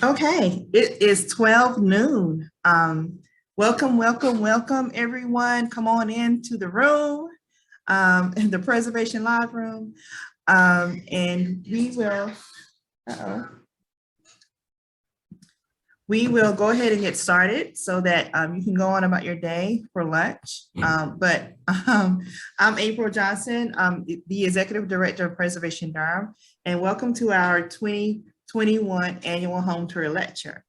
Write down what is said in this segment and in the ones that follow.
Okay, it is 12 noon. Welcome, everyone. Come on into the room, in the Preservation Live room, and uh-oh. We will go ahead and get started so that you can go on about your day for lunch. I'm April Johnson, the Executive Director of Preservation Durham, and welcome to our 2021 Annual Home Tour Lecture.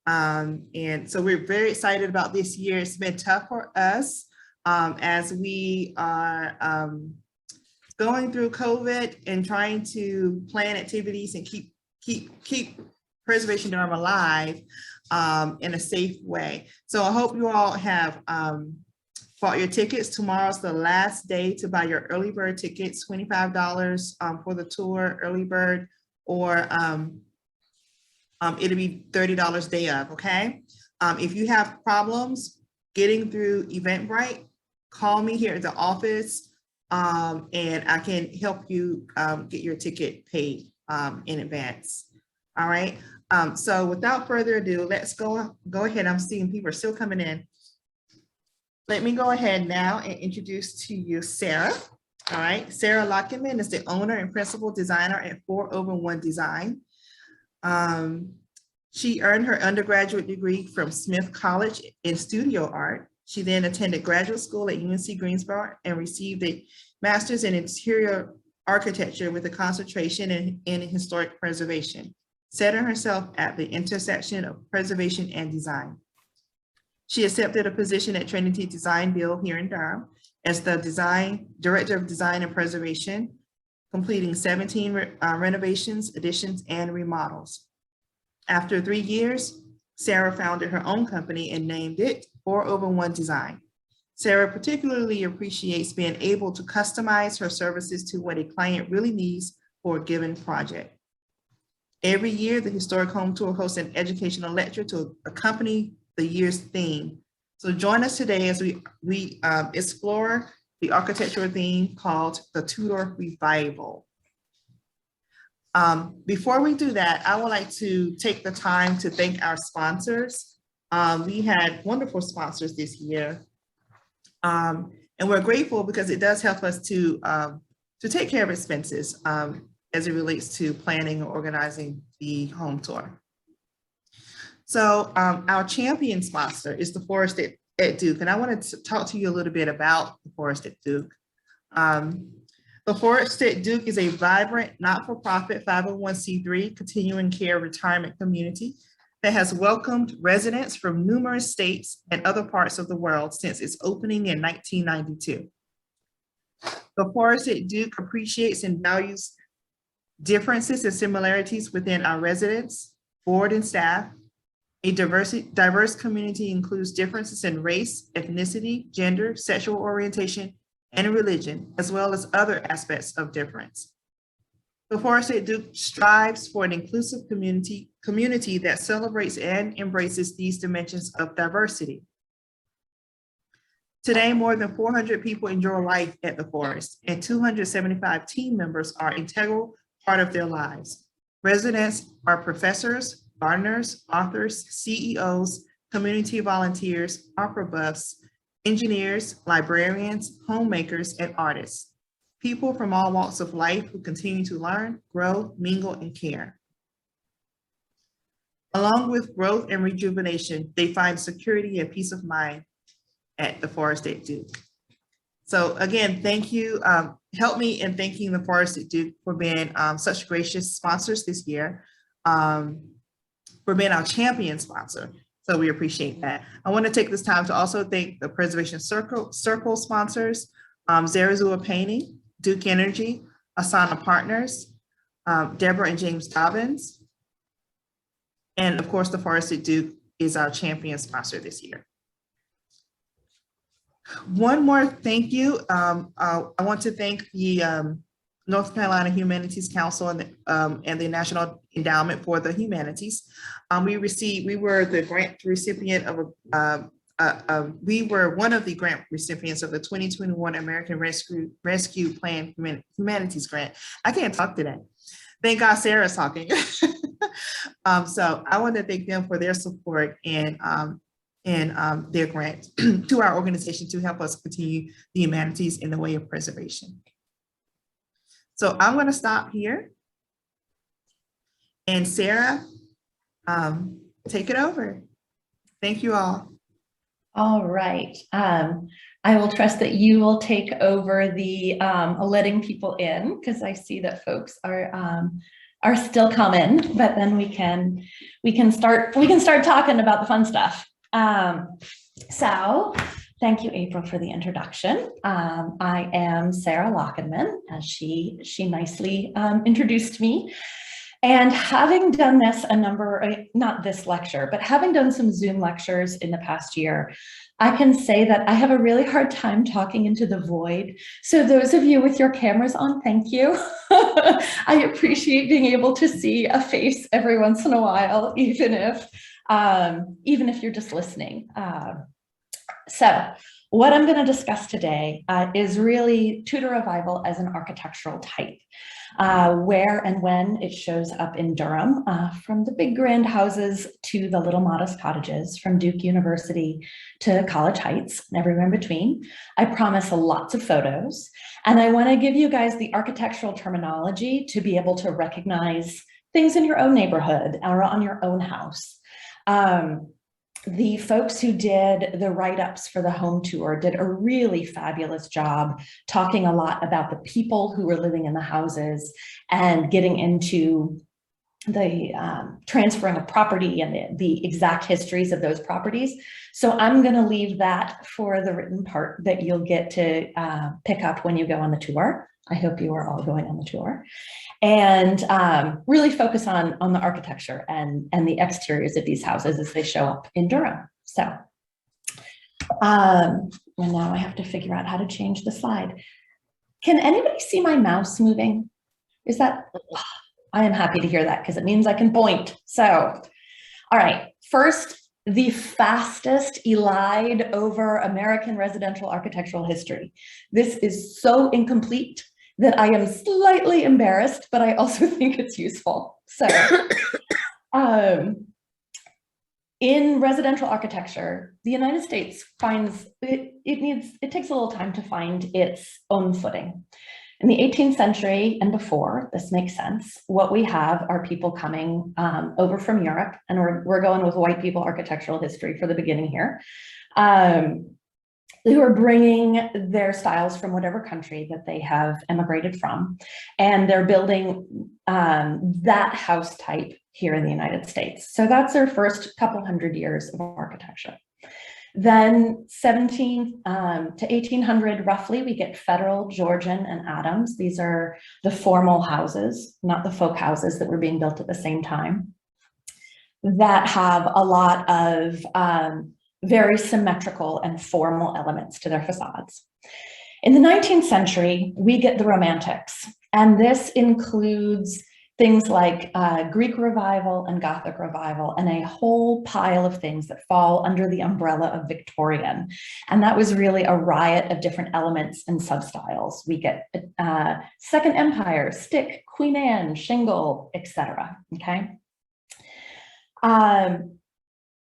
And so we're very excited about this year. It's been tough for us as we are going through COVID and trying to plan activities and keep Preservation Durham alive in a safe way. So I hope you all have bought your tickets. Tomorrow's the last day to buy your early bird tickets, $25 for the tour early bird, or it'll be $30 day of, okay? If you have problems getting through Eventbrite, call me here at the office and I can help you get your ticket paid in advance. All right, so without further ado, let's go ahead. I'm seeing people are still coming in. Let me go ahead now and introduce to you Sara. All right, Sara Lachenman is the owner and principal designer at 4/1 Design. She earned her undergraduate degree from Smith College in studio art. She then attended graduate school at UNC Greensboro and received a master's in interior architecture with a concentration in historic preservation, setting herself at the intersection of preservation and design. She accepted a position at Trinity Design Build here in Durham as the Director of Design and Preservation, completing 17 renovations, additions, and remodels. After 3 years, Sara founded her own company and named it 4/1 Design. Sara particularly appreciates being able to customize her services to what a client really needs for a given project. Every year, the Historic Home Tour hosts an educational lecture to accompany the year's theme. So join us today as we explore the architectural theme called the Tudor Revival. Before we do that, I would like to take the time to thank our sponsors. We had wonderful sponsors this year. And we're grateful because it does help us to take care of expenses as it relates to planning or organizing the home tour. So our champion sponsor is the Forest at Duke. And I wanted to talk to you a little bit about the Forest at Duke. The Forest at Duke is a vibrant, not-for-profit 501c3 continuing care retirement community that has welcomed residents from numerous states and other parts of the world since its opening in 1992. The Forest at Duke appreciates and values differences and similarities within our residents, board, and staff. A diverse community includes differences in race, ethnicity, gender, sexual orientation, and religion, as well as other aspects of difference. The Forest at Duke strives for an inclusive community that celebrates and embraces these dimensions of diversity. Today, more than 400 people enjoy life at the Forest, and 275 team members are an integral part of their lives. Residents are professors, gardeners, authors, CEOs, community volunteers, opera buffs, engineers, librarians, homemakers, and artists. People from all walks of life who continue to learn, grow, mingle, and care. Along with growth and rejuvenation, they find security and peace of mind at the Forest at Duke. So again, thank you. Help me in thanking the Forest at Duke for being such gracious sponsors this year, for being our champion sponsor. So we appreciate that. I want to take this time to also thank the Preservation Circle sponsors, Zarazua Painting, Duke Energy, Asana Partners, Deborah and James Dobbins, and of course, the Forest at Duke is our champion sponsor this year. One more thank you. I want to thank the North Carolina Humanities Council and the National Endowment for the Humanities. We were the grant recipient of we were one of the grant recipients of the 2021 American Rescue Plan Humanities Grant. I can't talk today. Thank God Sarah's talking. So I want to thank them for their support and their grant to our organization to help us continue the humanities in the way of preservation. So I'm going to stop here. And Sarah, take it over. Thank you all. All right. I will trust that you will take over the letting people in, because I see that folks are still coming, but then we can start talking about the fun stuff. So thank you, April, for the introduction. I am Sara Lachenman, as she nicely introduced me. And having done this not this lecture, but having done some Zoom lectures in the past year, I can say that I have a really hard time talking into the void. So those of you with your cameras on, thank you. I appreciate being able to see a face every once in a while, even if you're just listening. So what I'm going to discuss today is really Tudor Revival as an architectural type. Where and when it shows up in Durham, from the big grand houses to the little modest cottages, from Duke University to College Heights and everywhere in between. I promise lots of photos, and I want to give you guys the architectural terminology to be able to recognize things in your own neighborhood or on your own house. The folks who did the write-ups for the home tour did a really fabulous job talking a lot about the people who were living in the houses and getting into the transferring of property and the exact histories of those properties. So I'm going to leave that for the written part that you'll get to pick up when you go on the tour. I hope you are all going on the tour. And really focus on the architecture and the exteriors of these houses as they show up in Durham. So, and now I have to figure out how to change the slide. Can anybody see my mouse moving? Is that, I am happy to hear that because it means I can point. So, all right, first, the fastest elide over American residential architectural history. This is so incomplete that I am slightly embarrassed, but I also think it's useful. So in residential architecture, the United States finds it takes a little time to find its own footing. In the 18th century and before, this makes sense. What we have are people coming over from Europe, and we're going with white people architectural history for the beginning here. Who are bringing their styles from whatever country that they have emigrated from, and they're building that house type here in the United States. So that's their first couple hundred years of architecture. Then 17 to 1800 roughly, we get Federal, Georgian, and Adams. These are the formal houses, not the folk houses that were being built at the same time, that have a lot of very symmetrical and formal elements to their facades. In the 19th century, we get the Romantics, and this includes things like Greek Revival and Gothic Revival, and a whole pile of things that fall under the umbrella of Victorian. And that was really a riot of different elements and substyles. We get Second Empire, stick, Queen Anne, shingle, etc. Okay.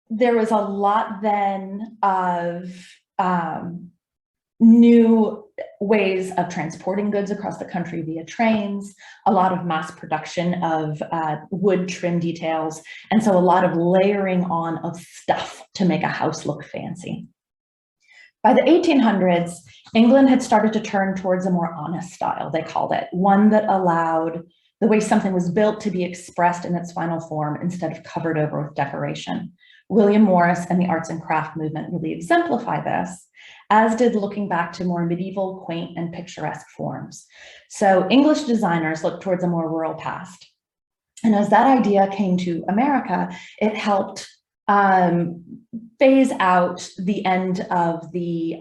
There was a lot then of new ways of transporting goods across the country via trains, a lot of mass production of wood trim details, and so a lot of layering on of stuff to make a house look fancy. By the 1800s, England had started to turn towards a more honest style, they called it, one that allowed the way something was built to be expressed in its final form instead of covered over with decoration. William Morris and the arts and craft movement really exemplify this, as did looking back to more medieval, quaint, and picturesque forms. So English designers looked towards a more rural past. And as that idea came to America, it helped phase out the end of the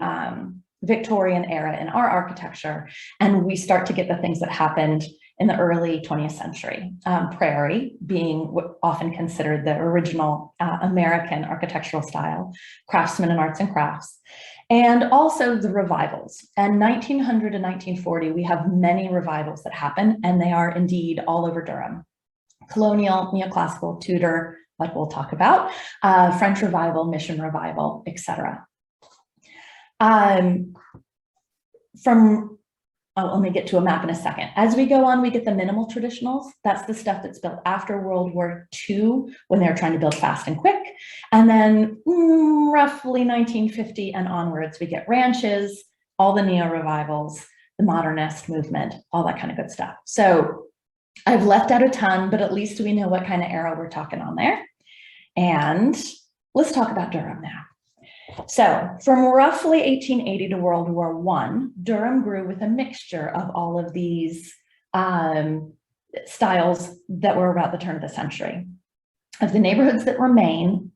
Victorian era in our architecture, and we start to get the things that happened in the early 20th century. Prairie being what often considered the original American architectural style, craftsmen and arts and crafts, and also the revivals. And 1900 to 1940, we have many revivals that happen, and they are indeed all over Durham. colonial, neoclassical, Tudor, like we'll talk about, French Revival, Mission Revival, etc. Let me get to a map in a second. As we go on, we get the minimal traditionals. That's the stuff that's built after World War II when they're trying to build fast and quick. And then roughly 1950 and onwards, we get ranches, all the neo-revivals, the modernist movement, all that kind of good stuff. So I've left out a ton, but at least we know what kind of era we're talking on there. And let's talk about Durham now. So from roughly 1880 to World War I, Durham grew with a mixture of all of these styles that were about the turn of the century. Of the neighborhoods that remain,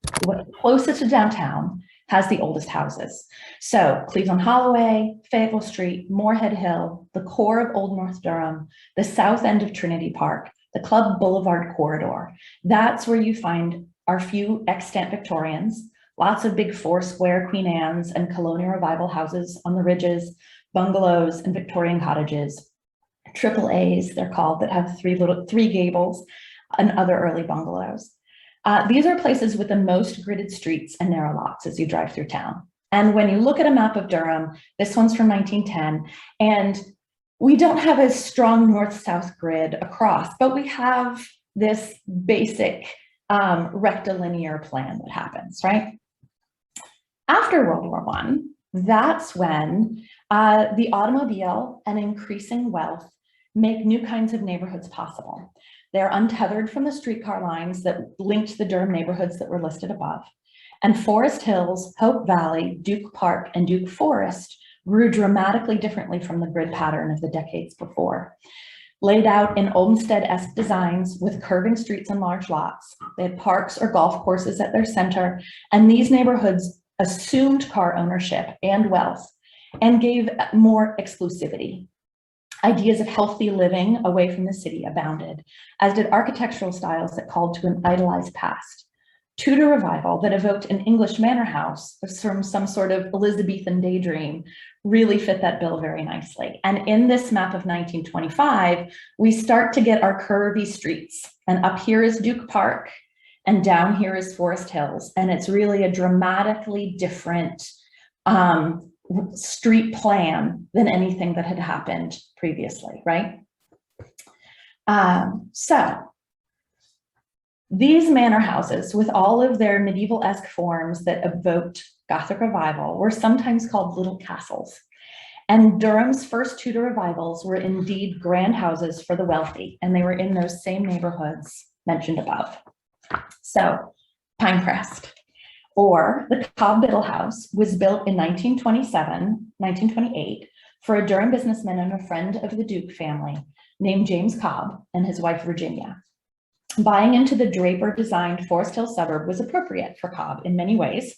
closest to downtown has the oldest houses. So Cleveland Holloway, Fayetteville Street, Moorhead Hill, the core of Old North Durham, the south end of Trinity Park, the Club Boulevard corridor. That's where you find our few extant Victorians, lots of big four-square Queen Anne's and Colonial Revival houses on the ridges, bungalows and Victorian cottages, triple A's they're called, that have three gables, and other early bungalows. These are places with the most gridded streets and narrow lots as you drive through town. And when you look at a map of Durham, this one's from 1910, and we don't have a strong north-south grid across, but we have this basic rectilinear plan that happens, right? After World War I, that's when the automobile and increasing wealth make new kinds of neighborhoods possible. They're untethered from the streetcar lines that linked the Durham neighborhoods that were listed above. And Forest Hills, Hope Valley, Duke Park, and Duke Forest grew dramatically differently from the grid pattern of the decades before. Laid out in Olmsted-esque designs with curving streets and large lots. They had parks or golf courses at their center, and these neighborhoods assumed car ownership and wealth and gave more exclusivity. Ideas of healthy living away from the city abounded, as did architectural styles that called to an idealized past. Tudor Revival that evoked an English manor house from some sort of Elizabethan daydream really fit that bill very nicely. And in this map of 1925, we start to get our curvy streets. And up here is Duke Park, and down here is Forest Hills. And it's really a dramatically different street plan than anything that had happened previously, right? So these manor houses, with all of their medieval-esque forms that evoked Gothic revival, were sometimes called little castles. And Durham's first Tudor revivals were indeed grand houses for the wealthy, and they were in those same neighborhoods mentioned above. So Pinecrest, or the Cobb-Biddle house, was built in 1928 for a Durham businessman and a friend of the Duke family named James Cobb and his wife Virginia. Buying into the Draper-designed Forest Hill suburb was appropriate for Cobb in many ways.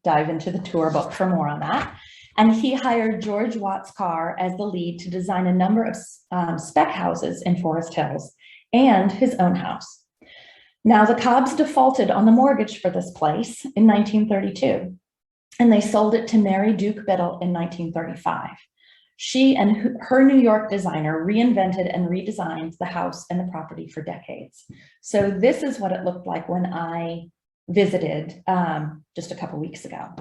Dive into the tour book for more on that. And he hired George Watts Carr as the lead to design a number of spec houses in Forest Hills and his own house. Now, the Cobbs defaulted on the mortgage for this place in 1932, and they sold it to Mary Duke Biddle in 1935. She and her New York designer reinvented and redesigned the house and the property for decades. So this is what it looked like when I visited just a couple weeks ago.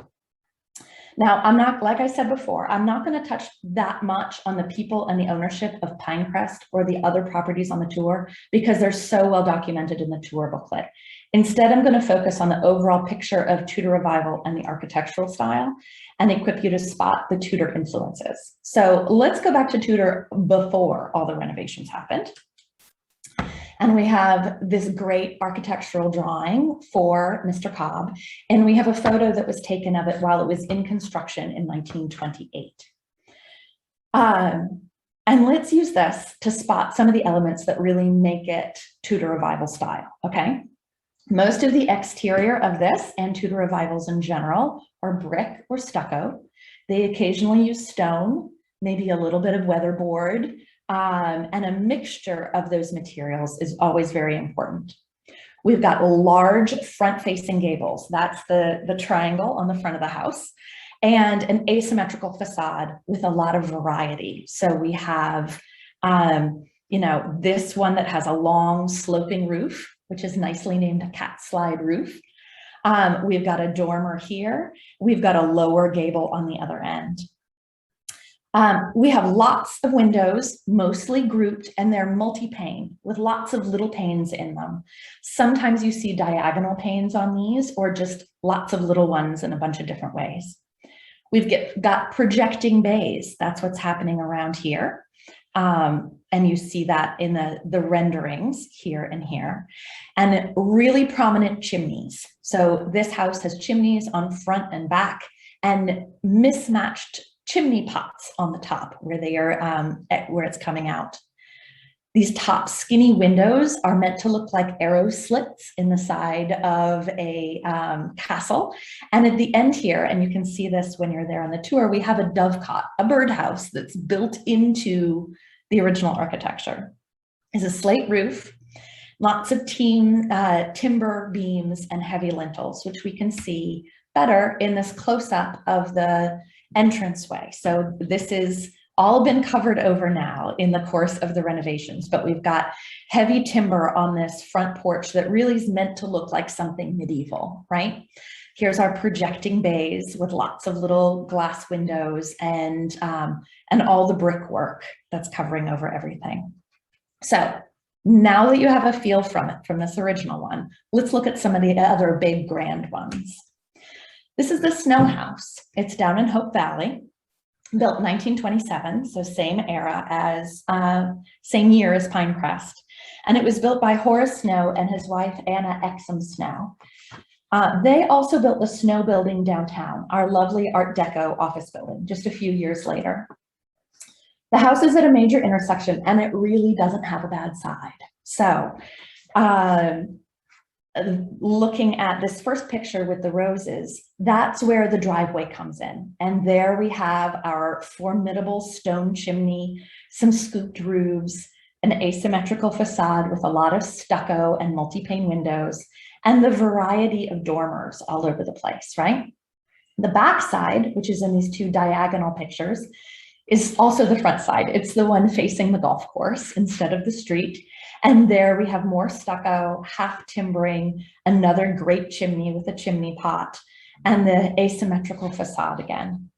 Now, I'm not, like I said before, I'm not going to touch that much on the people and the ownership of Pinecrest or the other properties on the tour because they're so well documented in the tour booklet. Instead, I'm going to focus on the overall picture of Tudor Revival and the architectural style and equip you to spot the Tudor influences. So let's go back to Tudor before all the renovations happened. And we have this great architectural drawing for Mr. Cobb. And we have a photo that was taken of it while it was in construction in 1928. And let's use this to spot some of the elements that really make it Tudor Revival style, okay? Most of the exterior of this and Tudor Revivals in general are brick or stucco. They occasionally use stone, maybe a little bit of weatherboard, and a mixture of those materials is always very important. We've got large front-facing gables. That's the triangle on the front of the house, and an asymmetrical facade with a lot of variety. So we have you know, this one that has a long sloping roof, which is nicely named a cat slide roof. We've got a dormer here. We've got a lower gable on the other end. We have lots of windows, mostly grouped, and they're multi-pane with lots of little panes in them. Sometimes you see diagonal panes on these, or just lots of little ones in a bunch of different ways. We've got projecting bays. That's what's happening around here. And you see that in the renderings here and here, and really prominent chimneys. So this house has chimneys on front and back, and mismatched chimney pots on the top where they are, where it's coming out. These top skinny windows are meant to look like arrow slits in the side of a castle. And at the end here, and you can see this when you're there on the tour, we have a dovecot, a birdhouse that's built into the original architecture. Is a slate roof, lots of timber beams and heavy lintels, which we can see better in this close-up of the entranceway. So this is all been covered over now in the course of the renovations, but we've got heavy timber on this front porch that really is meant to look like something medieval, right? Here's our projecting bays with lots of little glass windows and all the brickwork that's covering over everything. So now that you have a feel from it, from this original one, let's look at some of the other big grand ones. This is the Snow House. It's down in Hope Valley, built 1927, so same era as, same year as Pinecrest. And it was built by Horace Snow and his wife, Anna Exum Snow. They also built the Snow Building downtown, our lovely Art Deco office building, just a few years later. The house is at a major intersection, and it really doesn't have a bad side. So looking at this first picture with the roses, that's where the driveway comes in. And there we have our formidable stone chimney, some scooped roofs, an asymmetrical facade with a lot of stucco and multi-pane windows, and the variety of dormers all over the place, right? The back side, which is in these two diagonal pictures, is also the front side. It's the one facing the golf course instead of the street. And there we have more stucco, half timbering, another great chimney with a chimney pot, and the asymmetrical facade again.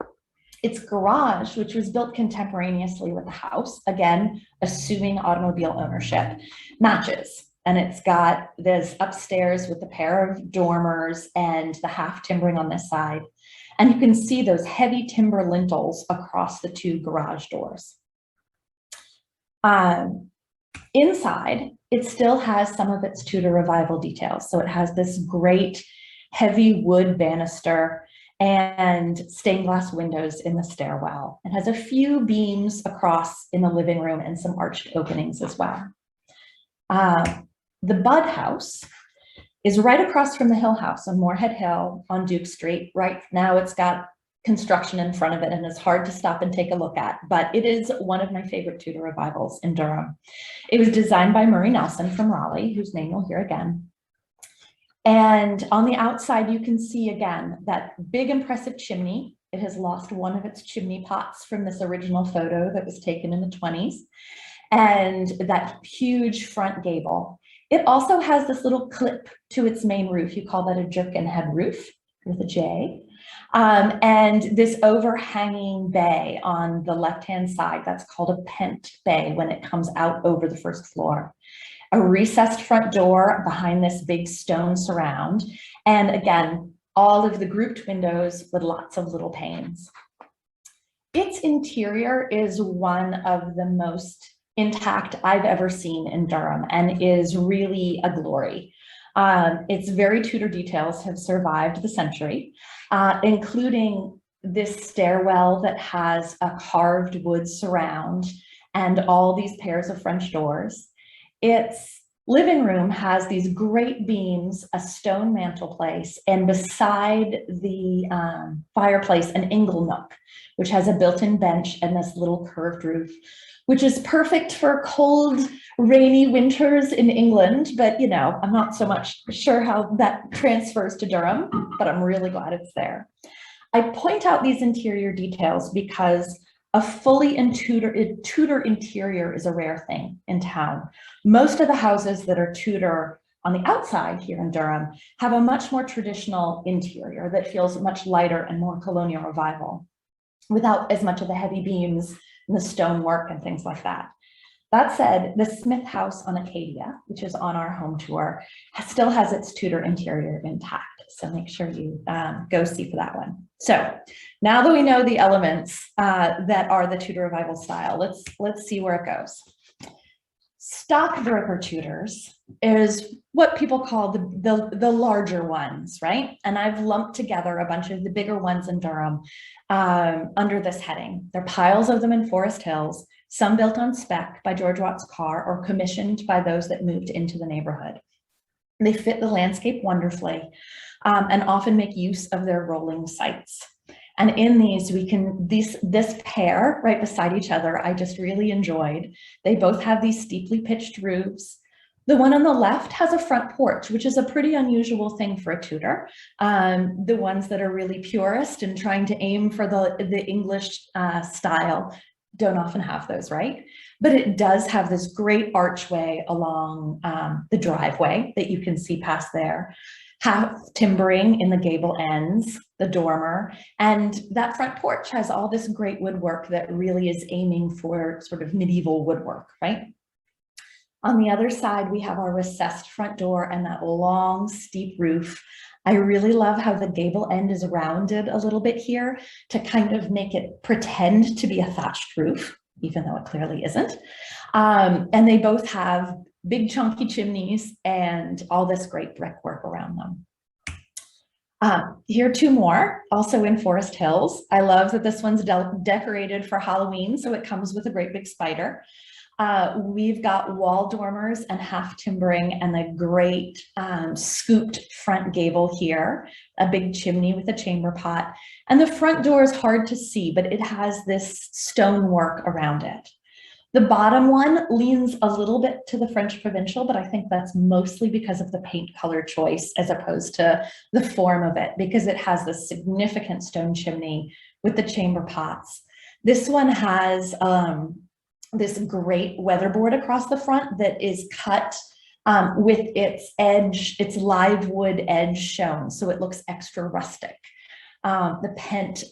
Its garage, which was built contemporaneously with the house, again, assuming automobile ownership, matches. And it's got this upstairs with a pair of dormers and the half timbering on this side. And you can see those heavy timber lintels across the two garage doors. Inside, it still has some of its Tudor Revival details. So it has this great heavy wood banister and stained glass windows in the stairwell. It has a few beams across in the living room and some arched openings as well. The Bud House is right across from the Hill House on Moorhead Hill on Duke Street. Right now it's got construction in front of it and it's hard to stop and take a look at, but it is one of my favorite Tudor Revivals in Durham. It was designed by Murray Nelson from Raleigh, whose name you'll hear again. And on the outside, you can see again that big impressive chimney. It has lost one of its chimney pots from this original photo that was taken in the 20s, and that huge front gable. It also has this little clip to its main roof. You call that a jerkin head roof with a J. And this overhanging bay on the left-hand side, that's called a pent bay when it comes out over the first floor. A recessed front door behind this big stone surround. And again, all of the grouped windows with lots of little panes. Its interior is one of the most intact I've ever seen in Durham and is really a glory. Its very Tudor details have survived the century, including this stairwell that has a carved wood surround and all these pairs of French doors. Its living room has these great beams, a stone mantelpiece, and beside the fireplace, an ingle nook, which has a built-in bench and this little curved roof, which is perfect for cold, rainy winters in England. But, you know, I'm not so much sure how that transfers to Durham, but I'm really glad it's there. I point out these interior details because A fully Tudor interior is a rare thing in town. Most of the houses that are Tudor on the outside here in Durham have a much more traditional interior that feels much lighter and more colonial revival, without as much of the heavy beams and the stonework and things like that. That said, the Smith House on Acadia, which is on our home tour, still has its Tudor interior intact. So make sure you go see for that one. So now that we know the elements that are the Tudor Revival style, let's see where it goes. Stockbroker Tudors is what people call the larger ones, right? And I've lumped together a bunch of the bigger ones in Durham under this heading. There are piles of them in Forest Hills, some built on spec by George Watts Carr or commissioned by those that moved into the neighborhood. They fit the landscape wonderfully and often make use of their rolling sites. And in these, we can, this pair right beside each other, I just really enjoyed. They both have these steeply pitched roofs. The one on the left has a front porch, which is a pretty unusual thing for a Tudor. The ones that are really purist and trying to aim for the English style don't often have those, right? But it does have this great archway along the driveway that you can see past there. Half timbering in the gable ends, the dormer, and that front porch has all this great woodwork that really is aiming for sort of medieval woodwork, right? On the other side, we have our recessed front door and that long, steep roof. I really love how the gable end is rounded a little bit here to kind of make it pretend to be a thatched roof, even though it clearly isn't. And they both have big chunky chimneys and all this great brickwork around them. Here are two more, also in Forest Hills. I love that this one's decorated for Halloween, so it comes with a great big spider. We've got wall dormers and half timbering and a great scooped front gable here, a big chimney with a chamber pot. And the front door is hard to see, but it has this stonework around it. The bottom one leans a little bit to the French provincial, but I think that's mostly because of the paint color choice as opposed to the form of it, because it has this significant stone chimney with the chamber pots. This one has this great weatherboard across the front that is cut with its edge, its live wood edge shown, so it looks extra rustic. The pent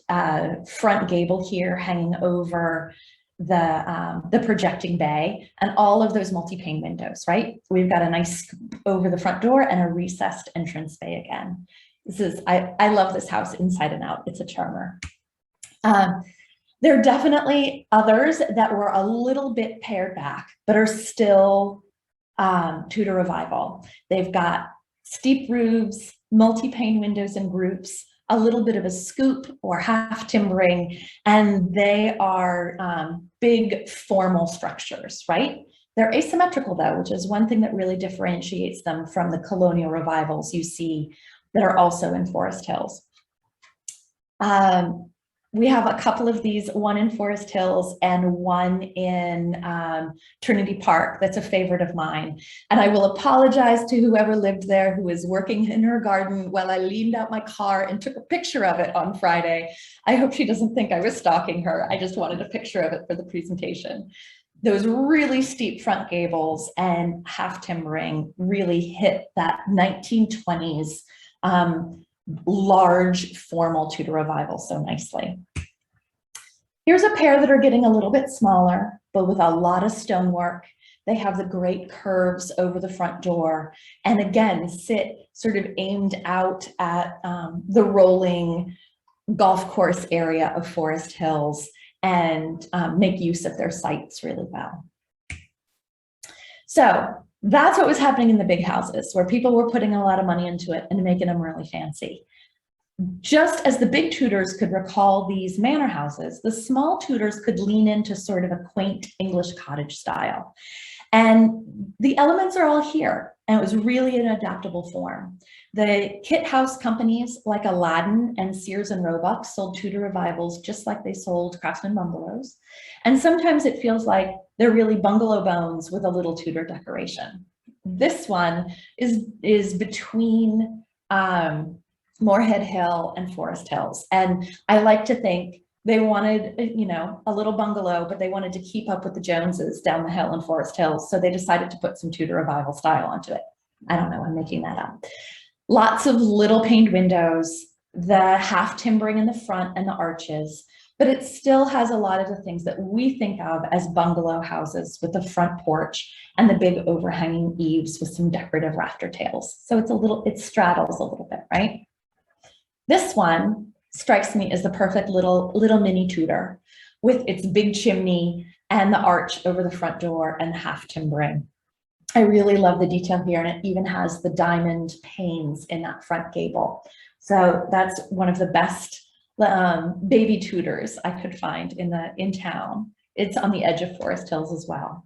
front gable here hanging over the projecting bay, and all of those multi-pane windows, right? We've got a nice scoop over the front door and a recessed entrance bay again. This is, I love this house inside and out. It's a charmer. There are definitely others that were a little bit pared back, but are still Tudor Revival. They've got steep roofs, multi-pane windows in groups, a little bit of a scoop or half timbering, and they are big formal structures, right? They're asymmetrical though, which is one thing that really differentiates them from the colonial revivals you see that are also in Forest Hills. We have a couple of these, one in Forest Hills and one in Trinity Park. That's a favorite of mine. And I will apologize to whoever lived there who was working in her garden while I leaned out my car and took a picture of it on Friday. I hope she doesn't think I was stalking her. I just wanted a picture of it for the presentation. Those really steep front gables and half timbering really hit that 1920s large formal Tudor Revival so nicely. Here's a pair that are getting a little bit smaller, but with a lot of stonework. They have the great curves over the front door, and again, sit sort of aimed out at the rolling golf course area of Forest Hills and make use of their sites really well. So that's what was happening in the big houses, where people were putting a lot of money into it and making them really fancy. Just as the big Tudors could recall these manor houses, the small Tudors could lean into sort of a quaint English cottage style. And the elements are all here, and it was really an adaptable form. The kit house companies like Aladdin and Sears and Roebuck sold Tudor Revivals just like they sold Craftsman bungalows. And sometimes it feels like they're really bungalow bones with a little Tudor decoration. This one is between Moorhead Hill and Forest Hills. And I like to think They wanted, you know, a little bungalow, but they wanted to keep up with the Joneses down the hill in Forest Hills. So they decided to put some Tudor Revival style onto it. I don't know, I'm making that up. Lots of little paned windows, the half timbering in the front and the arches, but it still has a lot of the things that we think of as bungalow houses with the front porch and the big overhanging eaves with some decorative rafter tails. So it's a little, it straddles a little bit, right? This one strikes me as the perfect little mini Tudor with its big chimney and the arch over the front door and the half timbering. I really love the detail here, and it even has the diamond panes in that front gable. So that's one of the best baby Tudors I could find in town. It's on the edge of Forest Hills as well.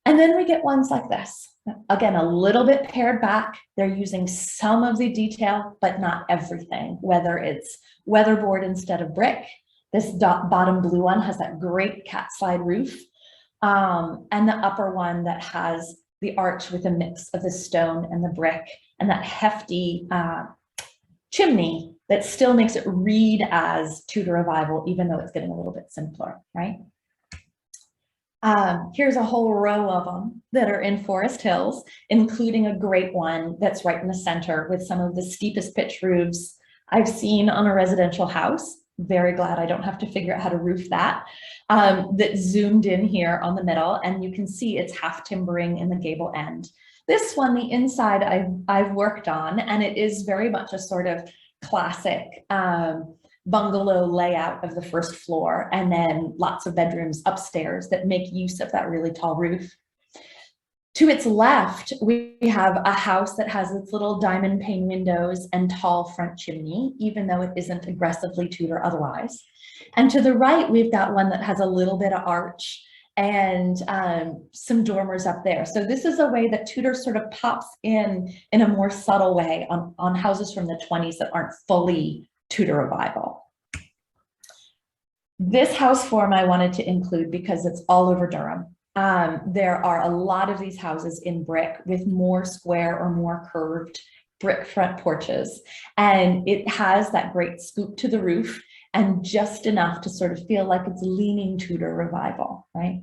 And then we get ones like this. Again, a little bit pared back. They're using some of the detail, but not everything, whether it's weatherboard instead of brick. This bottom blue one has that great cat slide roof. And the upper one that has the arch with a mix of the stone and the brick and that hefty chimney that still makes it read as Tudor Revival, even though it's getting a little bit simpler, right? Here's a whole row of them that are in Forest Hills, including a great one that's right in the center with some of the steepest pitch roofs I've seen on a residential house. Very glad I don't have to figure out how to roof that. That zoomed in here on the middle, and you can see it's half timbering in the gable end. This one, the inside I've worked on, and it is very much a sort of classic bungalow layout of the first floor, and then lots of bedrooms upstairs that make use of that really tall roof. To its left, we have a house that has its little diamond pane windows and tall front chimney, even though it isn't aggressively Tudor otherwise. And to the right, we've got one that has a little bit of arch and some dormers up there. So this is a way that Tudor sort of pops in a more subtle way on houses from the 20s that aren't fully Tudor Revival. This house form I wanted to include because it's all over Durham. There are a lot of these houses in brick with more square or more curved brick front porches. And it has that great scoop to the roof and just enough to sort of feel like it's leaning Tudor Revival, right?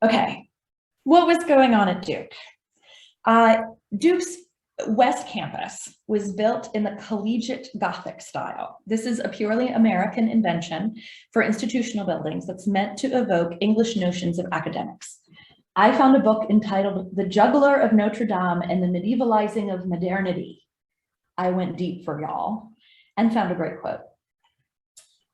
Okay, what was going on at Duke? Duke's West Campus was built in the collegiate Gothic style. This is a purely American invention for institutional buildings that's meant to evoke English notions of academics. I found a book entitled The Juggler of Notre Dame and the Medievalizing of Modernity. I went deep for y'all and found a great quote.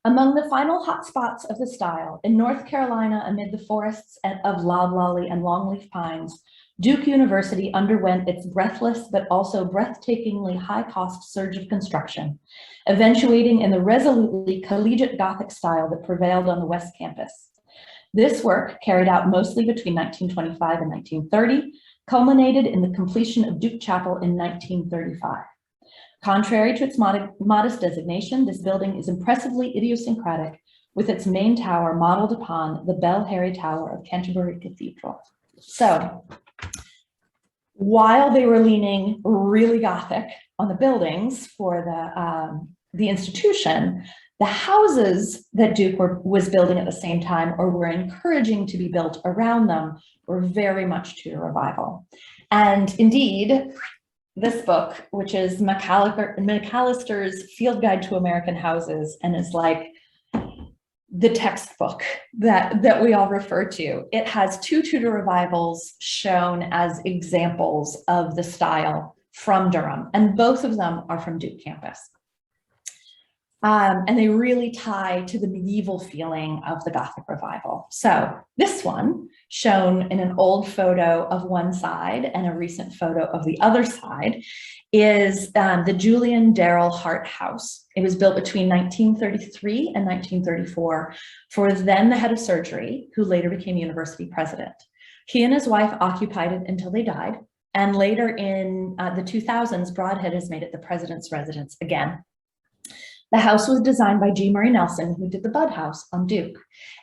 Among the final hotspots of the style in North Carolina amid the forests of loblolly and longleaf pines, Duke University underwent its breathless but also breathtakingly high-cost surge of construction, eventuating in the resolutely collegiate Gothic style that prevailed on the West Campus. This work, carried out mostly between 1925 and 1930, culminated in the completion of Duke Chapel in 1935. Contrary to its modest designation, this building is impressively idiosyncratic, with its main tower modeled upon the Bell Harry Tower of Canterbury Cathedral. So, while they were leaning really Gothic on the buildings for the institution, the houses that Duke was building at the same time or were encouraging to be built around them were very much Tudor Revival. And indeed, this book, which is McAllister's Field Guide to American Houses, and is like the textbook that we all refer to. It has two Tudor Revivals shown as examples of the style from Durham, and both of them are from Duke campus. And they really tie to the medieval feeling of the Gothic Revival. So this one, shown in an old photo of one side and a recent photo of the other side, is the Julian Darrell Hart House. It was built between 1933 and 1934 for then the head of surgery, who later became university president. He and his wife occupied it until they died. And later in the 2000s, Broadhead has made it the president's residence again. The house was designed by G. Murray Nelson, who did the Budd House on Duke.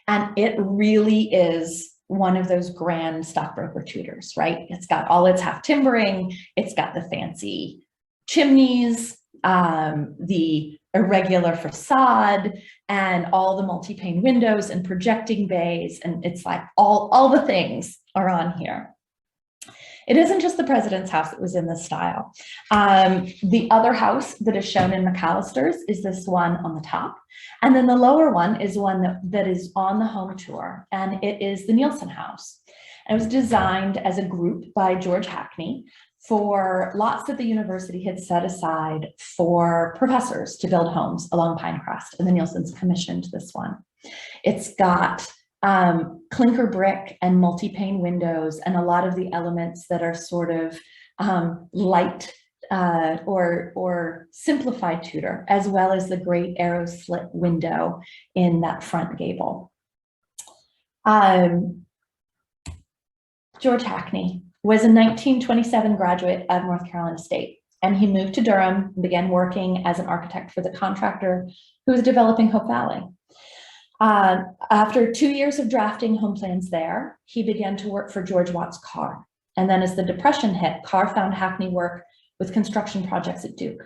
And it really is one of those grand Stockbroker Tudors, right? It's got all its half timbering, it's got the fancy chimneys, the irregular facade, and all the multi-pane windows and projecting bays. And it's like all the things are on here. It isn't just the president's house that was in this style. The other house that is shown in McAllister's is this one on the top. And then the lower one is one that is on the home tour, and it is the Nielsen House. And it was designed as a group by George Hackney for lots that the university had set aside for professors to build homes along Pinecrest, and the Nielsen's commissioned this one. It's got clinker brick and multi-pane windows and a lot of the elements that are sort of light or simplified Tudor, as well as the great arrow slit window in that front gable. George Hackney was a 1927 graduate of North Carolina State, and he moved to Durham and began working as an architect for the contractor who was developing Hope Valley. After 2 years of drafting home plans there, he began to work for George Watts Carr. And then as the Depression hit, Carr found Hackney work with construction projects at Duke.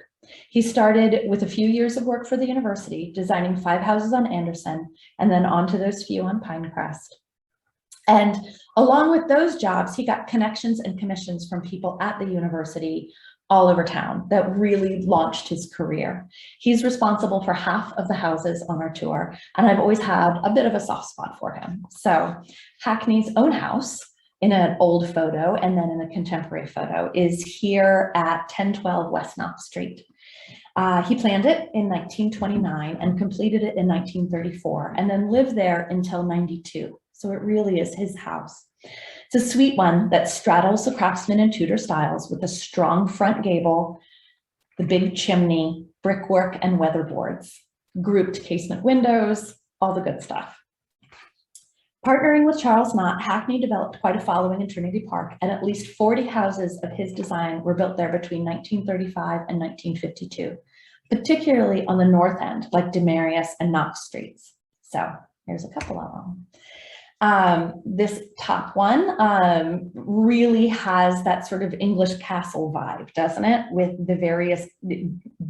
He started with a few years of work for the university, designing 5 houses on Anderson, and then onto those few on Pinecrest. And along with those jobs, he got connections and commissions from people at the university all over town that really launched his career. He's responsible for half of the houses on our tour, and I've always had a bit of a soft spot for him. So Hackney's own house in an old photo and then in a contemporary photo is here at 1012 West Knox Street. He planned it in 1929 and completed it in 1934, and then lived there until 92. So it really is his house. It's a sweet one that straddles the Craftsman and Tudor styles with a strong front gable, the big chimney, brickwork, and weatherboards, grouped casement windows, all the good stuff. Partnering with Charles Knott, Hackney developed quite a following in Trinity Park, and at least 40 houses of his design were built there between 1935 and 1952, particularly on the north end, like Demarius and Knox Streets. So here's a couple of them. This top one really has that sort of English castle vibe, doesn't it? With the various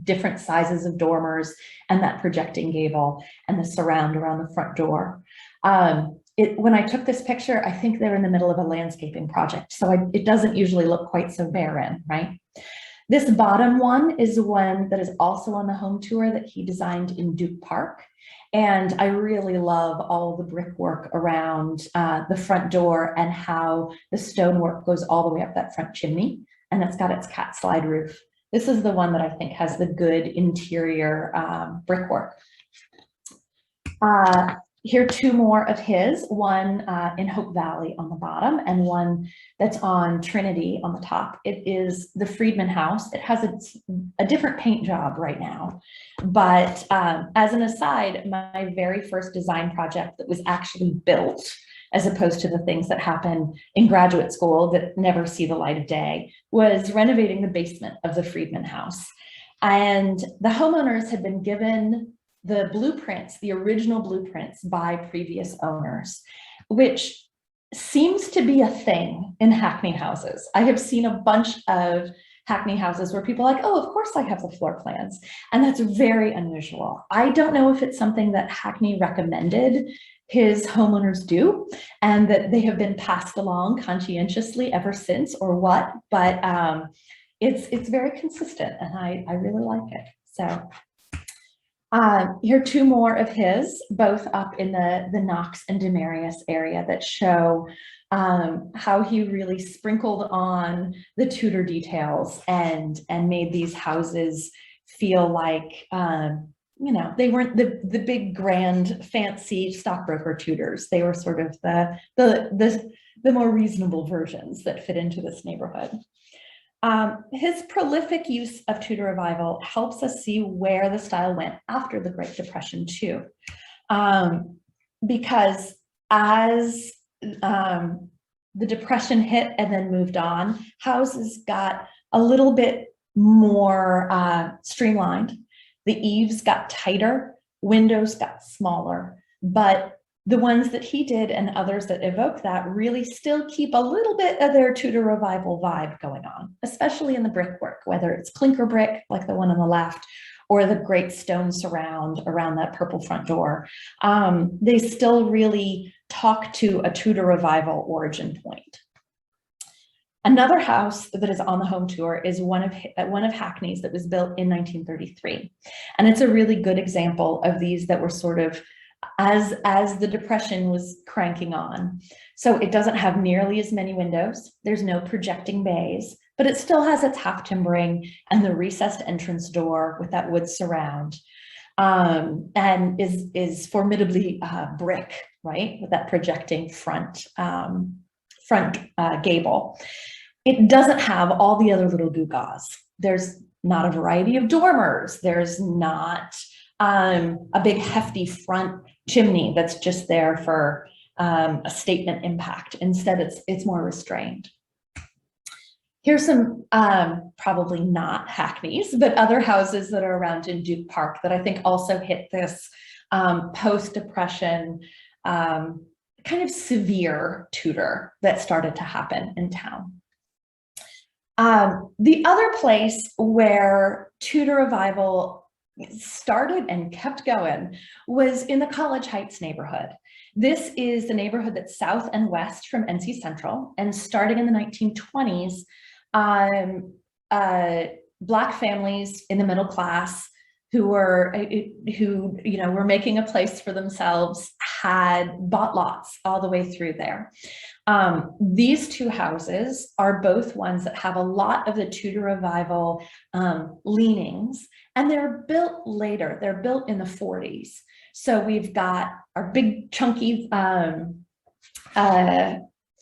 different sizes of dormers and that projecting gable and the surround around the front door. When I took this picture, I think they're in the middle of a landscaping project, so it doesn't usually look quite so barren, right? This bottom one is the one that is also on the home tour that he designed in Duke Park. And I really love all the brickwork around the front door and how the stonework goes all the way up that front chimney, and it's got its cat slide roof. This is the one that I think has the good interior brickwork. Here are 2 more of his, one in Hope Valley on the bottom and one that's on Trinity on the top. It is the Friedman House. It has a different paint job right now. But as an aside, my very first design project that was actually built, as opposed to the things that happen in graduate school that never see the light of day, was renovating the basement of the Friedman House. And the homeowners had been given the blueprints, the original blueprints by previous owners, which seems to be a thing in Hackney houses. I have seen a bunch of Hackney houses where people are like, oh, of course I have the floor plans. And that's very unusual. I don't know if it's something that Hackney recommended his homeowners do and that they have been passed along conscientiously ever since or what, but it's very consistent and I really like it. So here are 2 more of his, both up in the Knox and Demarius area, that show how he really sprinkled on the Tudor details and made these houses feel like, you know, they weren't the big, grand, fancy Stockbroker Tudors. They were sort of the more reasonable versions that fit into this neighborhood. His prolific use of Tudor Revival helps us see where the style went after the Great Depression too. Because as the Depression hit and then moved on, houses got a little bit more streamlined. The eaves got tighter, windows got smaller, but The ones that he did and others that evoke that really still keep a little bit of their Tudor Revival vibe going on, especially in the brickwork, whether it's clinker brick, like the one on the left, or the great stone surround around that purple front door. They still really talk to a Tudor Revival origin point. Another house that is on the home tour is one of Hackney's that was built in 1933. And it's a really good example of these that were sort of as the Depression was cranking on. So it doesn't have nearly as many windows. There's no projecting bays, but it still has its half timbering and the recessed entrance door with that wood surround, and is formidably brick, right? With that projecting front gable. It doesn't have all the other little gewgaws. There's not a variety of dormers. There's not a big hefty front chimney that's just there for a statement impact. Instead, it's more restrained. Here's some probably not Hackney's, but other houses that are around in Duke Park that I think also hit this post-Depression kind of severe Tudor that started to happen in town. The other place where Tudor Revival started and kept going was in the College Heights neighborhood. This is the neighborhood that's south and west from NC Central, and starting in the 1920s, Black families in the middle class who were making a place for themselves had bought lots all the way through there. These two houses are both ones that have a lot of the Tudor Revival leanings, and they're built later. They're built in the 40s. So we've got our big chunky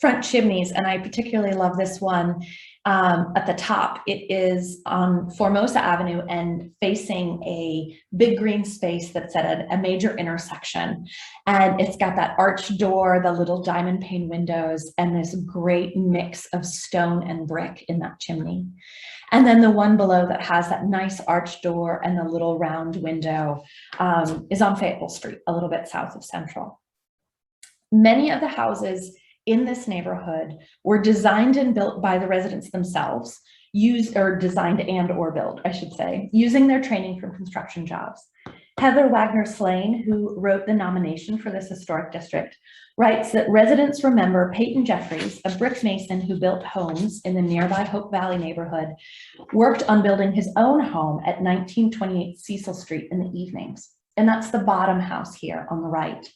front chimneys, and I particularly love this one at the top. It is on Formosa Avenue and facing a big green space that's at a major intersection. And it's got that arched door, the little diamond pane windows, and this great mix of stone and brick in that chimney. And then the one below that has that nice arched door and the little round window is on Fayetteville Street, a little bit south of Central. Many of the houses in this neighborhood were designed and built by the residents themselves, designed and or built, I should say, using their training from construction jobs. Heather Wagner Slane, who wrote the nomination for this historic district, writes that residents remember Peyton Jeffries, a brick mason who built homes in the nearby Hope Valley neighborhood, worked on building his own home at 1928 Cecil Street in the evenings. And that's the bottom house here on the right.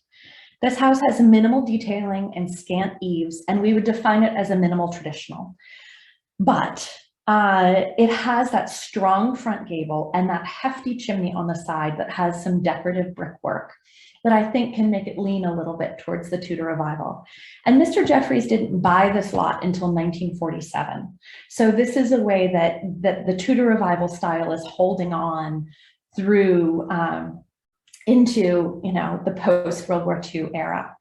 This house has minimal detailing and scant eaves, and we would define it as a minimal traditional. But it has that strong front gable and that hefty chimney on the side that has some decorative brickwork that I think can make it lean a little bit towards the Tudor Revival. And Mr. Jeffries didn't buy this lot until 1947. So this is a way that the Tudor Revival style is holding on through into the post-World War II era.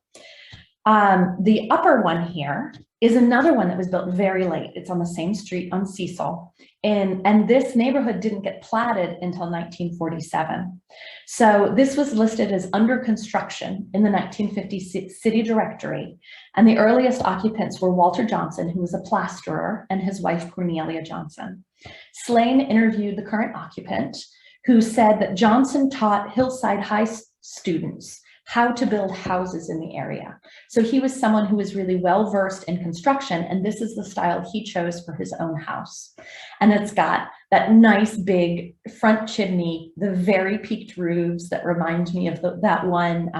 The upper one here is another one that was built very late. It's on the same street on Cecil. And this neighborhood didn't get platted until 1947. So this was listed as under construction in the 1950 city directory. And the earliest occupants were Walter Johnson, who was a plasterer, and his wife, Cornelia Johnson. Slane interviewed the current occupant, who said that Johnson taught Hillside High students how to build houses in the area. So he was someone who was really well versed in construction, and this is the style he chose for his own house. And it's got that nice big front chimney, the very peaked roofs that remind me of that one,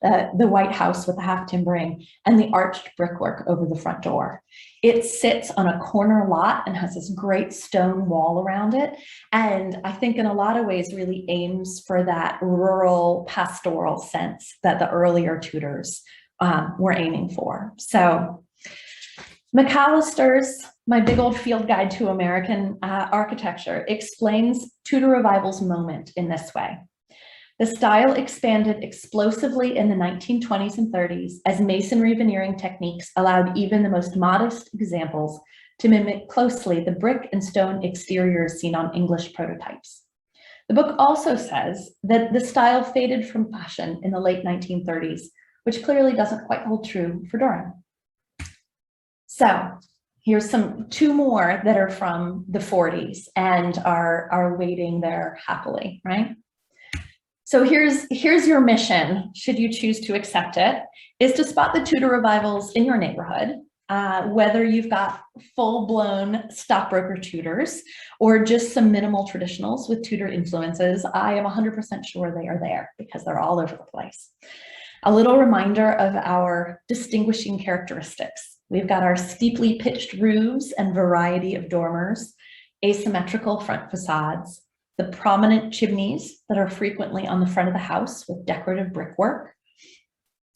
the White House with the half timbering, and the arched brickwork over the front door. It sits on a corner lot and has this great stone wall around it. And I think in a lot of ways really aims for that rural pastoral sense that the earlier Tudors were aiming for. So McAllister's, my big old field guide to American architecture, explains Tudor Revival's moment in this way. The style expanded explosively in the 1920s and 30s as masonry veneering techniques allowed even the most modest examples to mimic closely the brick and stone exteriors seen on English prototypes. The book also says that the style faded from fashion in the late 1930s, which clearly doesn't quite hold true for Durham. So here's two more that are from the 40s and are waiting there happily, right? So here's your mission, should you choose to accept it, is to spot the Tudor revivals in your neighborhood, whether you've got full-blown Stockbroker Tudors or just some minimal traditionals with Tudor influences. I am 100% sure they are there because they're all over the place. A little reminder of our distinguishing characteristics. We've got our steeply pitched roofs and variety of dormers, asymmetrical front facades, the prominent chimneys that are frequently on the front of the house with decorative brickwork,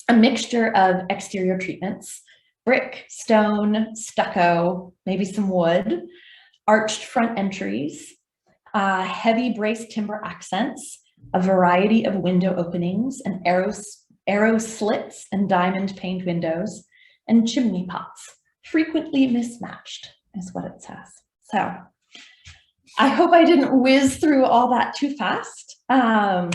a mixture of exterior treatments, brick, stone, stucco, maybe some wood, arched front entries, heavy braced timber accents, a variety of window openings and arrow slits and diamond paned windows, and chimney pots, frequently mismatched, is what it says. So I hope I didn't whiz through all that too fast, but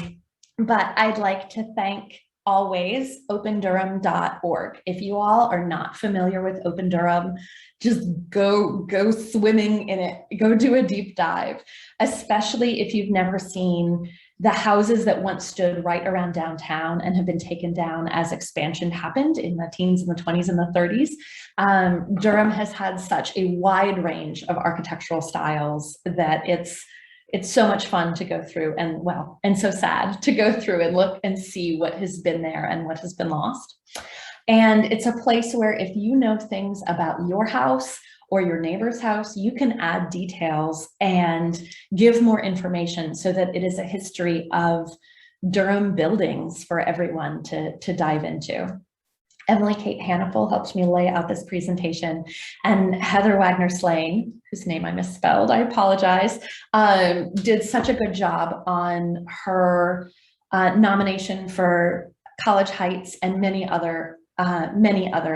I'd like to thank always opendurham.org. If you all are not familiar with Open Durham, just go swimming in it, go do a deep dive, especially if you've never seen the houses that once stood right around downtown and have been taken down as expansion happened in the teens and the 20s and the 30s. Durham has had such a wide range of architectural styles that it's so much fun to go through and so sad to go through and look and see what has been there and what has been lost. And it's a place where if you know things about your house or your neighbor's house, you can add details and give more information so that it is a history of Durham buildings for everyone to dive into. Emily Kate Hannaful helped me lay out this presentation, and Heather Wagner-Slane, whose name I misspelled, I apologize, did such a good job on her nomination for College Heights and many other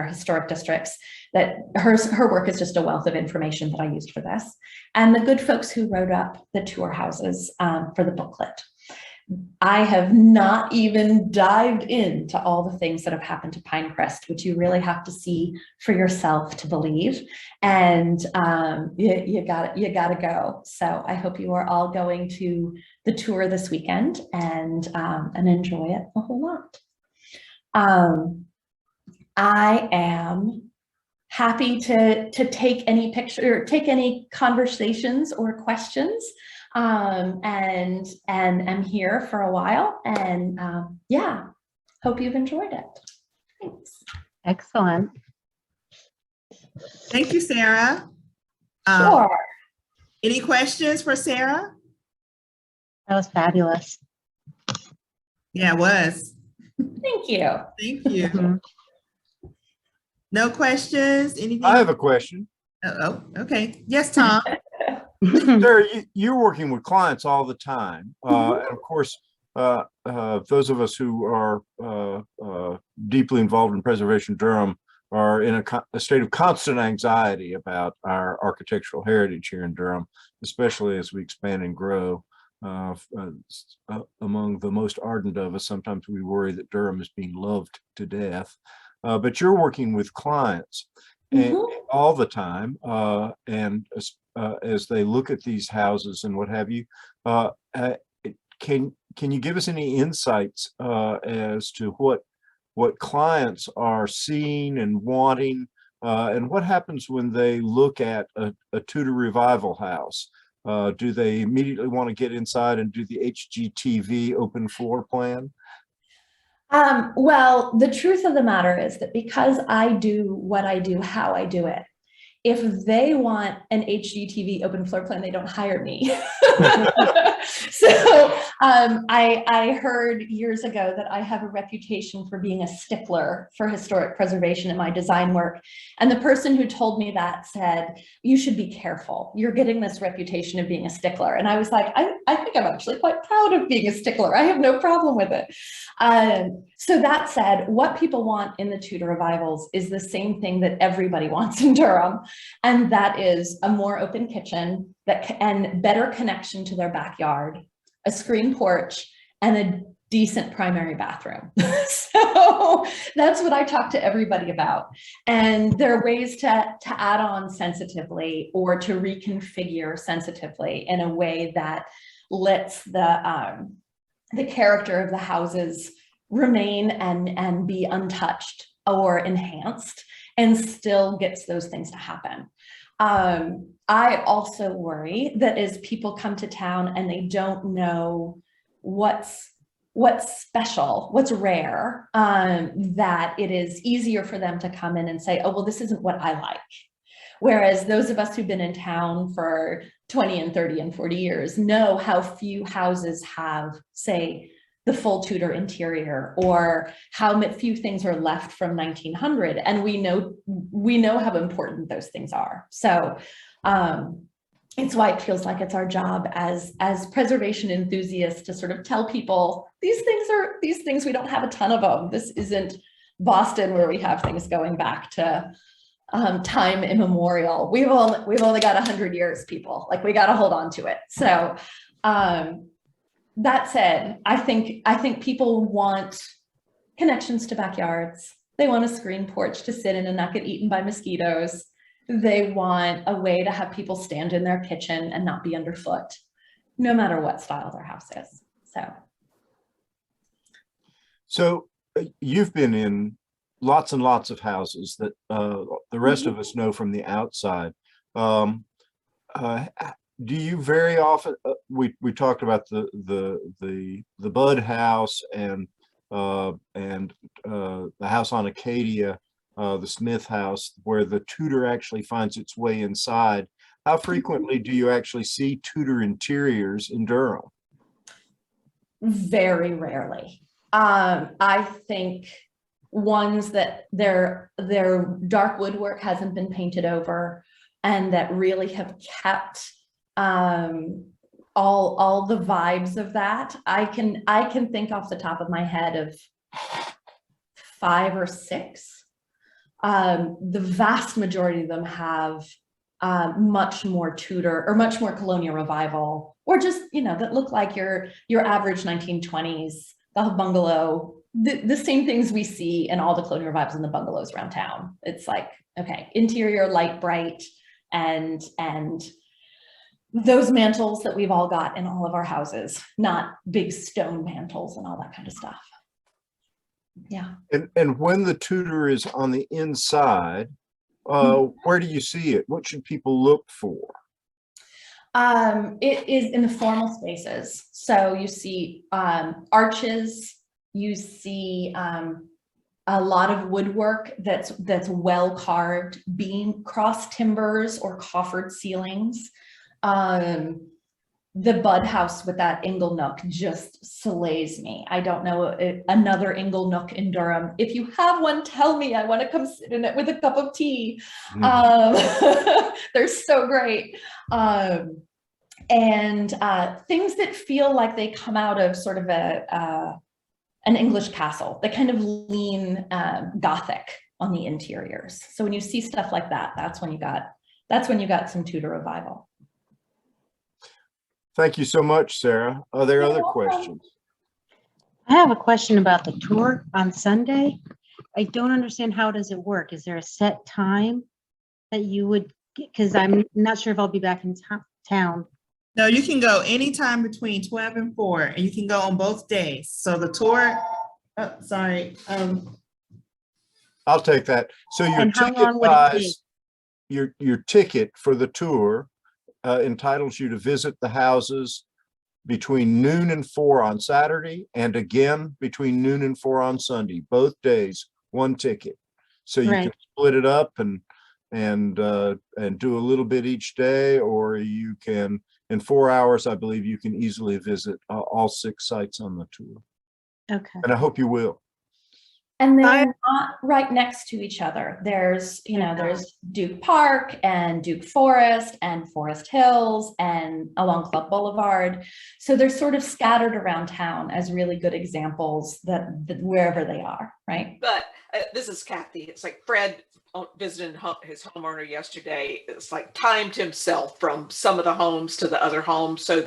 historic districts, that her work is just a wealth of information that I used for this. And the good folks who wrote up the tour houses for the booklet. I have not even dived into all the things that have happened to Pinecrest, which you really have to see for yourself to believe. And you gotta go. So I hope you are all going to the tour this weekend and enjoy it a whole lot. I am happy to take any picture, or take any conversations or questions, and I'm here for a while. And yeah, hope you've enjoyed it. Thanks. Excellent. Thank you, Sarah. Sure. Any questions for Sarah? That was fabulous. Yeah, it was. Thank you. Thank you. Mhm. No questions? Anything? I have a question. Oh, okay. Yes, Tom. Sarah, you're working with clients all the time. And of course, those of us who are deeply involved in Preservation Durham are in a state of constant anxiety about our architectural heritage here in Durham, especially as we expand and grow. Among the most ardent of us, sometimes we worry that Durham is being loved to death. But you're working with clients and all the time, and as they look at these houses and what have you, can you give us any insights as to what clients are seeing and wanting, and what happens when they look at a Tudor Revival house? Do they immediately want to get inside and do the HGTV open floor plan? Well, the truth of the matter is that because I do what I do, how I do it, if they want an HGTV open floor plan, they don't hire me. So I heard years ago that I have a reputation for being a stickler for historic preservation in my design work. And the person who told me that said, you should be careful. You're getting this reputation of being a stickler. And I was like, I think I'm actually quite proud of being a stickler. I have no problem with it. So that said, what people want in the Tudor revivals is the same thing that everybody wants in Durham. And that is a more open kitchen and better connection to their backyard, a screen porch, and a decent primary bathroom. So that's what I talk to everybody about. And there are ways to add on sensitively or to reconfigure sensitively in a way that lets the character of the houses remain and be untouched or enhanced and still gets those things to happen. I also worry that as people come to town and they don't know what's special, what's rare, that it is easier for them to come in and say, oh, well, this isn't what I like. Whereas those of us who've been in town for 20 and 30 and 40 years know how few houses have, say, the full Tudor interior, or how few things are left from 1900. And we know how important those things are. So it's why it feels like it's our job as preservation enthusiasts to sort of tell people these things, we don't have a ton of them. This isn't Boston where we have things going back to time immemorial. We've only got 100 years, people. Like, we got to hold on to it. So that said, I think people want connections to backyards. They want a screen porch to sit in and not get eaten by mosquitoes. They want a way to have people stand in their kitchen and not be underfoot, no matter what style their house is. So you've been in lots and lots of houses that the rest of us know from the outside. Do you very often, we talked about the Bud house and the house on Acadia, the Smith house, where the Tudor actually finds its way inside. How frequently do you actually see Tudor interiors in Durham? Very rarely. I think ones that their dark woodwork hasn't been painted over and that really have kept all the vibes of that. I can think off the top of my head of 5 or 6. The vast majority of them have much more Tudor or much more Colonial Revival, or just, that look like your average 1920s, the bungalow, the same things we see in all the Colonial Revivals in the bungalows around town. It's like, okay, interior light, bright, and those mantles that we've all got in all of our houses, not big stone mantles and all that kind of stuff. Yeah. And when the Tudor is on the inside, where do you see it? What should people look for? It is in the formal spaces. So you see arches, you see a lot of woodwork that's well carved, beam cross timbers or coffered ceilings. The Bud house with that ingle nook just slays me. I don't know another ingle nook in Durham. If you have one, tell me. I want to come sit in it with a cup of tea. They're so great. And things that feel like they come out of sort of an English castle. They kind of lean Gothic on the interiors. So when you see stuff like that, that's when you got some Tudor Revival. Thank you so much, Sarah. Are there other questions? I have a question about the tour on Sunday. I don't understand, how does it work? Is there a set time that you would, because I'm not sure if I'll be back in town. No, you can go anytime between 12 and 4, and you can go on both days. So the tour, I'll take that. So your And how ticket long would it take? buys, your ticket for the tour entitles you to visit the houses between noon and 4 on Saturday, and again between noon and 4 on Sunday. Both days, one ticket. So you can split it up and do a little bit each day, or you can, in 4 hours, I believe you can easily visit all 6 sites on the tour. Okay. And I hope you will. And they're not right next to each other. There's Duke Park and Duke Forest and Forest Hills and along Club Boulevard. So they're sort of scattered around town as really good examples that wherever they are, right? But this is Kathy. It's like Fred visiting his homeowner yesterday. It's like timed himself from some of the homes to the other homes. So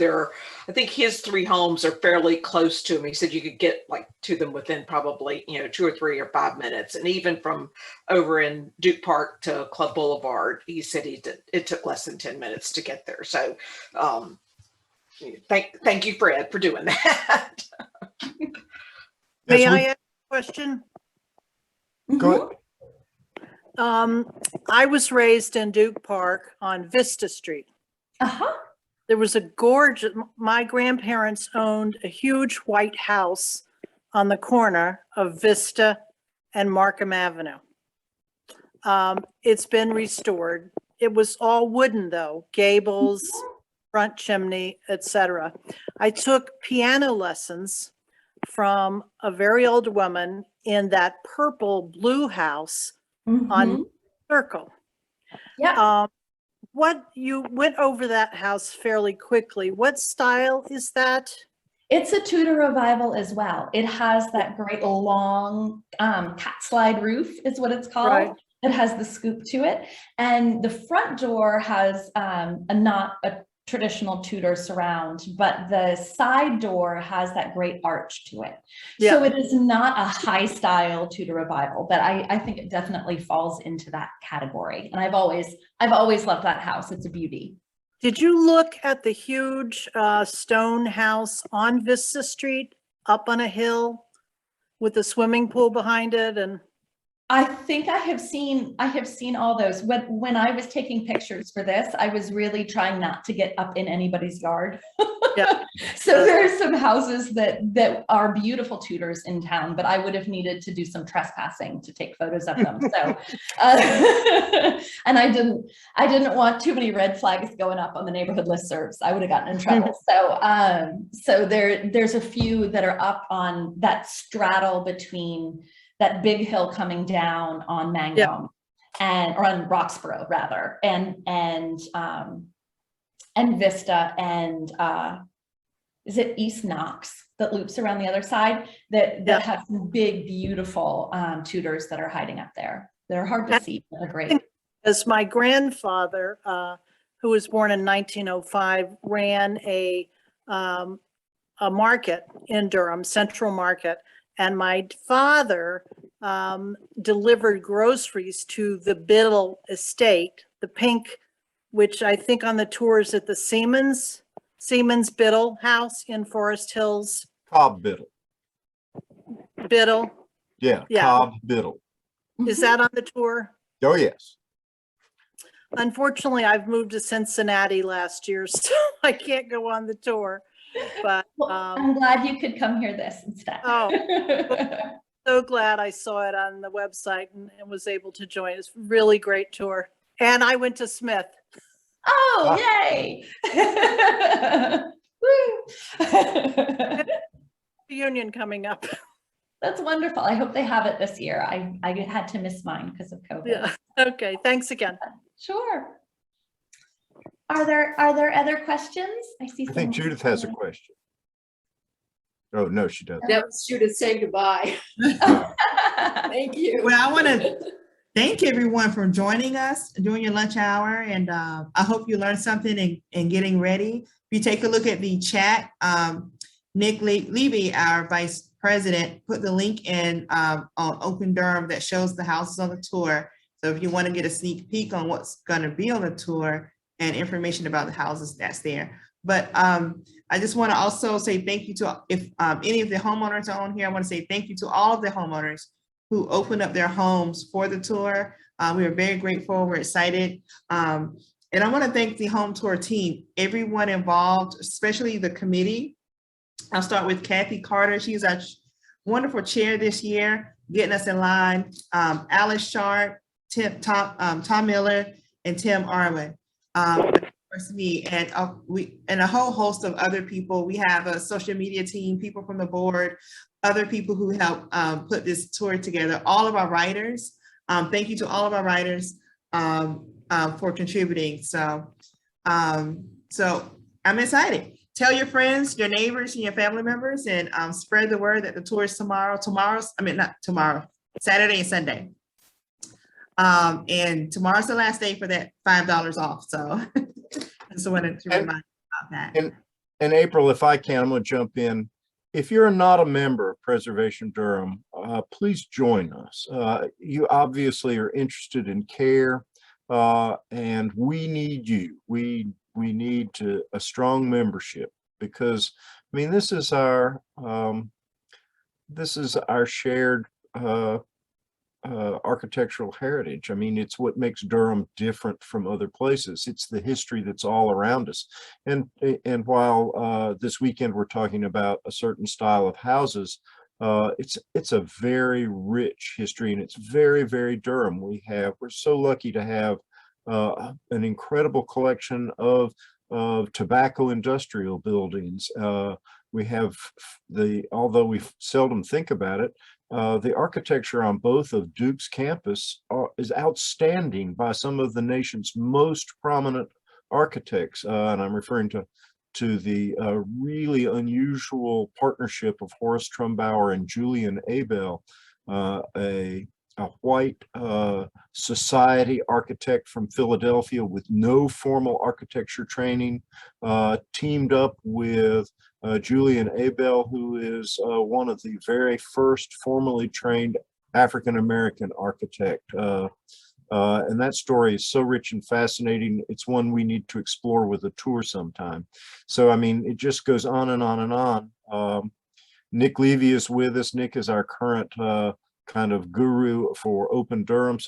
I think his 3 homes are fairly close to him. He said you could get like to them within probably, 2 or 3 or 5 minutes. And even from over in Duke Park to Club Boulevard, he said it took less than 10 minutes to get there. So thank you, Fred, for doing that. May I ask a question? Go ahead. I was raised in Duke Park on Vista Street. Uh-huh. There was my grandparents owned a huge white house on the corner of Vista and Markham Avenue. It's been restored. It was all wooden though, gables, front chimney, etc. I took piano lessons from a very old woman in that purple blue house on Circle. Yeah. You went over that house fairly quickly. What style is that? It's a Tudor Revival as well. It has that great long cat slide roof is what it's called. Right. It has the scoop to it. And the front door has not a traditional Tudor surround, but the side door has that great arch to it. Yeah. So it is not a high style Tudor Revival, but I think it definitely falls into that category. And I've always loved that house. It's a beauty. Did you look at the huge stone house on Vista Street up on a hill with a swimming pool behind it? And I think I have seen all those. When I was taking pictures for this, I was really trying not to get up in anybody's yard. Yeah. So there are some houses that are beautiful Tudors in town, but I would have needed to do some trespassing to take photos of them. So, and I didn't want too many red flags going up on the neighborhood listservs. I would have gotten in trouble. So there's a few that are up on that straddle between that big hill coming down on Mangum or on Roxborough rather, and Vista and is it East Knox that loops around the other side that have some big, beautiful Tudors that are hiding up there. They're hard to see, but they're great. as my grandfather, who was born in 1905, ran a market in Durham, Central Market. And my father delivered groceries to the Biddle estate, the pink, which I think on the tour is at the Siemens Biddle house in Forest Hills. Cobb-Biddle. Biddle. Yeah, Yeah. Cobb-Biddle. Is that on the tour? Oh, yes. Unfortunately, I've moved to Cincinnati last year, so I can't go on the tour. But Well, I'm glad you could come hear this instead. Oh. So glad I saw it on the website and was able to join. It's a really great tour. And I went to Smith. Oh, yay! Woo! Reunion coming up. That's wonderful. I hope they have it this year. I had to miss mine because of COVID. Yeah. Okay. Thanks again. Sure. Are there other questions? I I think Judith has a question. Oh, no, she doesn't. That was Judith saying goodbye. Thank you. Well, I want to thank everyone for joining us during your lunch hour, and I hope you learned something in getting ready. If you take a look at the chat, Nick Levy, our vice president, put the link in on Open Durham that shows the houses on the tour. So if you want to get a sneak peek on what's going to be on the tour and information about the houses, that's there. But I just want to also say thank you to, if any of the homeowners are on here, I want to say thank you to all of the homeowners who opened up their homes for the tour. We are very grateful. We're excited. And I want to thank the home tour team, everyone involved, especially the committee. I'll start with Kathy Carter. She's our wonderful chair this year, getting us in line. Alice Sharp, Tom Miller, and Tim Arwin. Me and and a whole host of other people. We have a social media team, people from the board, other people who help put this tour together, all of our writers. Thank you to all of our writers for contributing. So I'm excited. Tell your friends, your neighbors, and your family members, and spread the word that the tour is tomorrow. Not tomorrow, Saturday and Sunday. And tomorrow's the last day for that $5 off. So I just wanted to remind you about that. And April, if I can, I'm going to jump in. If you're not a member of Preservation Durham, please join us. You obviously are interested in care, and we need you. We need a strong membership, because I mean, this is our shared architectural heritage. I mean, it's what makes Durham different from other places. It's the history that's all around us. And while this weekend we're talking about a certain style of houses, it's a very rich history, and it's very, very Durham. We're so lucky to have an incredible collection of tobacco industrial buildings. We have although we seldom think about it, the architecture on both of Duke's campus is outstanding by some of the nation's most prominent architects. And I'm referring to the really unusual partnership of Horace Trumbauer and Julian Abel, a white society architect from Philadelphia with no formal architecture training, teamed up with Julian Abel, who is one of the very first formally trained African-American architect. And that story is so rich and fascinating. It's one we need to explore with a tour sometime. So, I mean, it just goes on and on and on. Nick Levy is with us. Nick is our current kind of guru for Open Durham,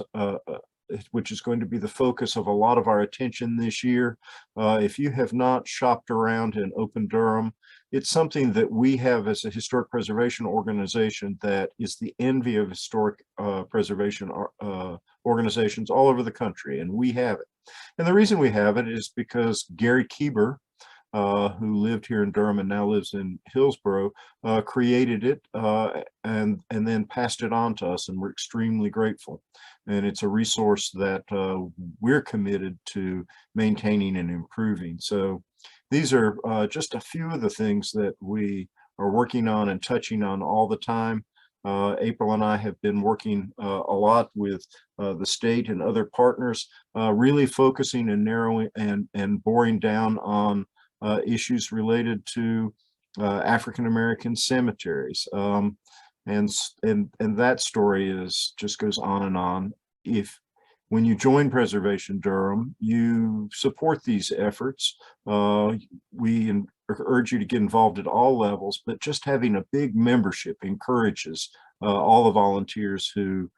which is going to be the focus of a lot of our attention this year. If you have not shopped around in Open Durham, it's something that we have as a historic preservation organization that is the envy of historic preservation organizations all over the country, and we have it. And the reason we have it is because Gary Keeber, who lived here in Durham and now lives in Hillsborough, created it and then passed it on to us, and we're extremely grateful. And it's a resource that we're committed to maintaining and improving. So these are just a few of the things that we are working on and touching on all the time. April and I have been working a lot with the state and other partners, really focusing and narrowing and boring down on issues related to African-American cemeteries. And that story just goes on and on. When you join Preservation Durham, you support these efforts. We urge you to get involved at all levels, but just having a big membership encourages all the volunteers who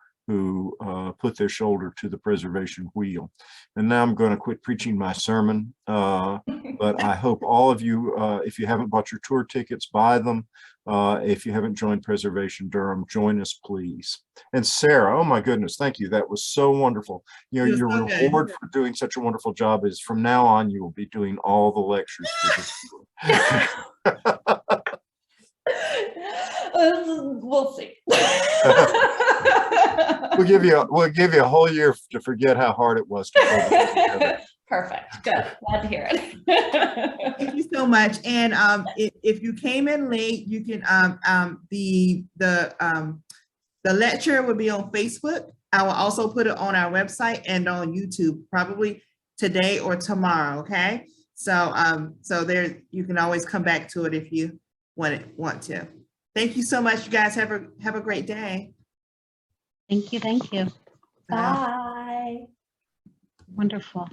put their shoulder to the preservation wheel. And now I'm going to quit preaching my sermon, but I hope all of you, if you haven't bought your tour tickets, buy them. If you haven't joined Preservation Durham, join us, please. And Sarah, oh my goodness, thank you. That was so wonderful. You know, your reward for doing such a wonderful job is from now on, you will be doing all the lectures for this tour. We'll see. We'll give you a whole year to forget how hard it was to put it together. Perfect. Good. Glad to hear it. Thank you so much. And if you came in late, you can the lecture will be on Facebook. I will also put it on our website and on YouTube, probably today or tomorrow. Okay. So there you can always come back to it if you want to. Thank you so much. You guys have a great day. Thank you. Thank you. Bye. Wonderful.